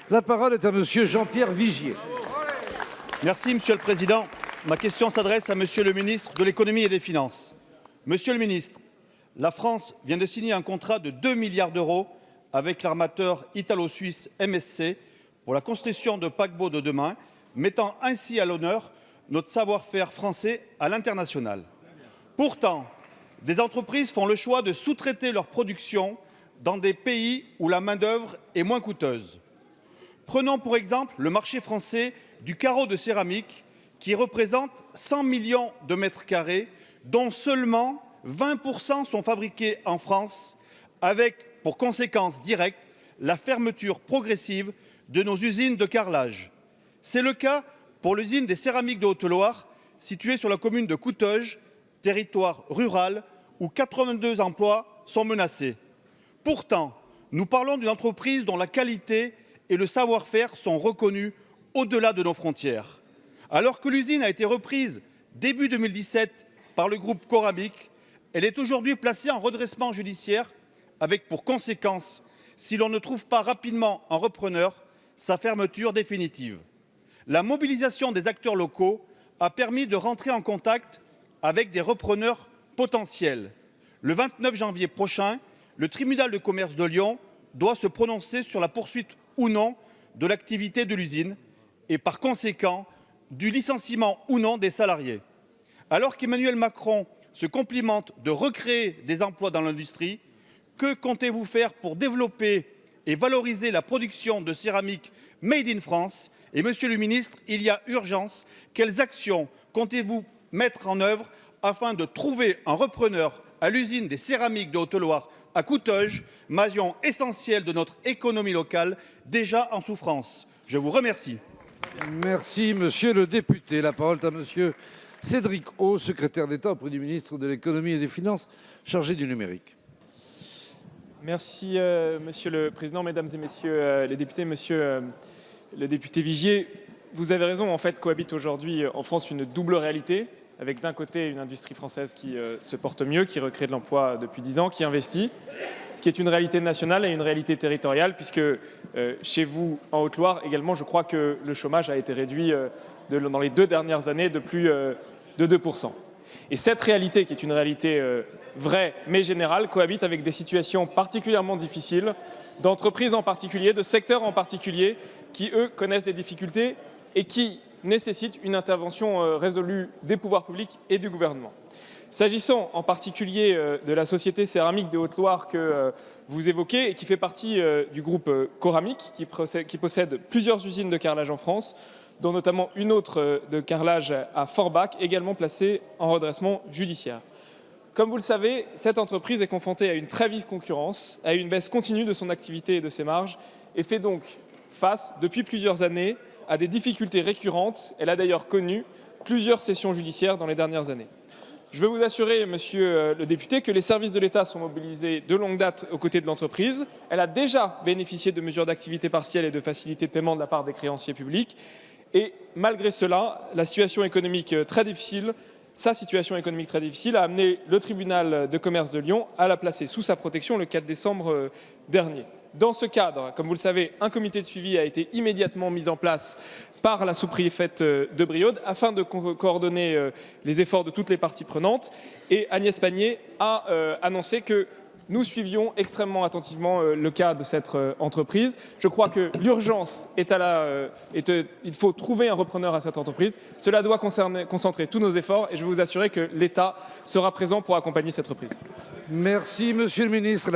La parole est à monsieur Jean-Pierre Vigier. Merci, Monsieur le Président. Ma question s'adresse à Monsieur le ministre de l'Économie et des Finances. Monsieur le ministre, la France vient de signer un contrat de 2 milliards d'euros avec l'armateur italo-suisse MSC pour la construction de paquebots de demain, mettant ainsi à l'honneur notre savoir-faire français à l'international. Pourtant, des entreprises font le choix de sous-traiter leur production dans des pays où la main-d'œuvre est moins coûteuse. Prenons pour exemple le marché français du carreau de céramique qui représente 100 millions de mètres carrés, dont seulement 20% sont fabriqués en France, avec pour conséquence directe la fermeture progressive de nos usines de carrelage. C'est le cas pour l'usine des céramiques de Haute-Loire, située sur la commune de Couteuges, territoire rural où 82 emplois sont menacés. Pourtant, nous parlons d'une entreprise dont la qualité et le savoir-faire sont reconnus au-delà de nos frontières. Alors que l'usine a été reprise début 2017 par le groupe Coramic, elle est aujourd'hui placée en redressement judiciaire avec pour conséquence, si l'on ne trouve pas rapidement un repreneur, sa fermeture définitive. La mobilisation des acteurs locaux a permis de rentrer en contact avec des repreneurs potentiels. Le 29 janvier prochain, le tribunal de commerce de Lyon doit se prononcer sur la poursuite ou non de l'activité de l'usine et par conséquent du licenciement ou non des salariés. Alors qu'Emmanuel Macron se complimente de recréer des emplois dans l'industrie, que comptez-vous faire pour développer et valoriser la production de céramique made in France? Et monsieur le ministre, il y a urgence. Quelles actions comptez-vous mettre en œuvre afin de trouver un repreneur à l'usine des céramiques de Haute-Loire à Couteuges, maillon essentiel de notre économie locale, déjà en souffrance? Je vous remercie. Merci, monsieur le député. La parole est à monsieur Cédric O, secrétaire d'État auprès du ministre de l'Économie et des Finances, chargé du numérique. Merci, monsieur le président, mesdames et messieurs les députés. Monsieur le député Vigier, vous avez raison. En fait, cohabite aujourd'hui en France une double réalité, avec d'un côté une industrie française qui se porte mieux, qui recrée de l'emploi depuis 10 ans, qui investit, ce qui est une réalité nationale et une réalité territoriale, puisque chez vous, en Haute-Loire, également, je crois que le chômage a été réduit dans les 2 dernières années de plus de 2%. Et cette réalité, qui est une réalité vraie mais générale, cohabite avec des situations particulièrement difficiles, d'entreprises en particulier, de secteurs en particulier, qui, eux, connaissent des difficultés et qui nécessite une intervention résolue des pouvoirs publics et du gouvernement. S'agissant en particulier de la société céramique de Haute-Loire que vous évoquez et qui fait partie du groupe Coramic, qui possède plusieurs usines de carrelage en France, dont notamment une autre de carrelage à Forbach, également placée en redressement judiciaire. Comme vous le savez, cette entreprise est confrontée à une très vive concurrence, à une baisse continue de son activité et de ses marges, et fait donc face, depuis plusieurs années, à des difficultés récurrentes. Elle a d'ailleurs connu plusieurs sessions judiciaires dans les dernières années. Je veux vous assurer, monsieur le député, que les services de l'État sont mobilisés de longue date aux côtés de l'entreprise. Elle a déjà bénéficié de mesures d'activité partielle et de facilité de paiement de la part des créanciers publics. Et malgré cela, sa situation économique très difficile a amené le tribunal de commerce de Lyon à la placer sous sa protection le 4 décembre dernier. Dans ce cadre, comme vous le savez, un comité de suivi a été immédiatement mis en place par la sous-préfète de Brioude afin de coordonner les efforts de toutes les parties prenantes. Et Agnès Pannier a annoncé que nous suivions extrêmement attentivement le cas de cette entreprise. Je crois que l'urgence est il faut trouver un repreneur à cette entreprise. Cela doit concentrer tous nos efforts et je veux vous assurer que l'État sera présent pour accompagner cette reprise. Merci, monsieur le ministre.